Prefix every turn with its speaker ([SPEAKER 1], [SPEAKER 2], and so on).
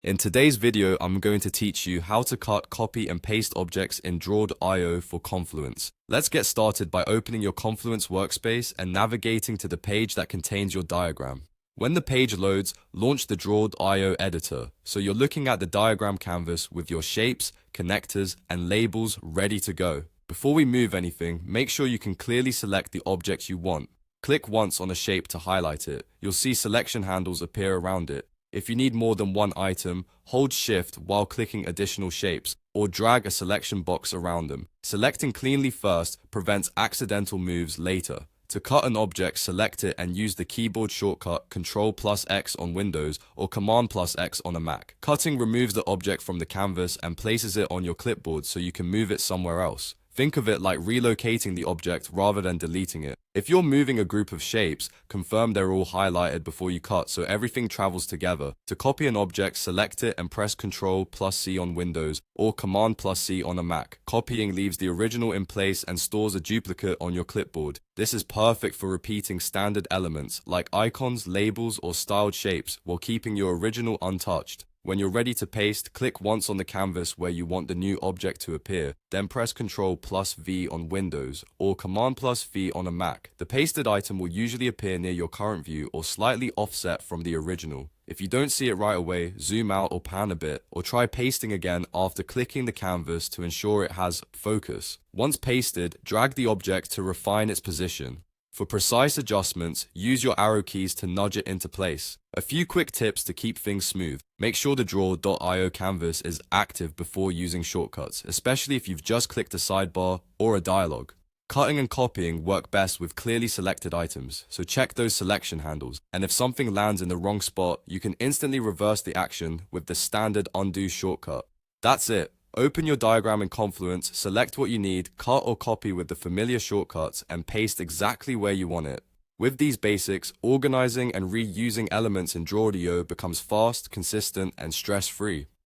[SPEAKER 1] In today's video, I'm going to teach you how to cut, copy, and paste objects in Drawd.io for Confluence. Let's get started by opening your Confluence workspace and navigating to the page that contains your diagram. When the page loads, launch the Drawd.io editor, so you're looking at the diagram canvas with your shapes, connectors, and labels ready to go. Before we move anything, make sure you can clearly select the object you want. Click once on a shape to highlight it. You'll see selection handles appear around it. If you need more than one item, hold Shift while clicking additional shapes, or drag a selection box around them. Selecting cleanly first prevents accidental moves later. To cut an object, select it and use the keyboard shortcut Ctrl+X on Windows or Command+X on a Mac. Cutting removes the object from the canvas and places it on your clipboard so you can move it somewhere else. Think of it like relocating the object rather than deleting it. If you're moving a group of shapes, confirm they're all highlighted before you cut so everything travels together. To copy an object, select it and press Ctrl+C on Windows or Command+C on a Mac. Copying leaves the original in place and stores a duplicate on your clipboard. This is perfect for repeating standard elements like icons, labels, or styled shapes while keeping your original untouched. When you're ready to paste, click once on the canvas where you want the new object to appear, then press Ctrl+V on Windows or Command+V on a Mac. The pasted item will usually appear near your current view or slightly offset from the original. If you don't see it right away, zoom out or pan a bit, or try pasting again after clicking the canvas to ensure it has focus. Once pasted, drag the object to refine its position. For precise adjustments, use your arrow keys to nudge it into place. A few quick tips to keep things smooth. Make sure the Drawd.io canvas is active before using shortcuts, especially if you've just clicked a sidebar or a dialog. Cutting and copying work best with clearly selected items, so check those selection handles. And if something lands in the wrong spot, you can instantly reverse the action with the standard undo shortcut. That's it. Open your diagram in Confluence, select what you need, cut or copy with the familiar shortcuts, and paste exactly where you want it. With these basics, organizing and reusing elements in Drawd.io becomes fast, consistent, and stress-free.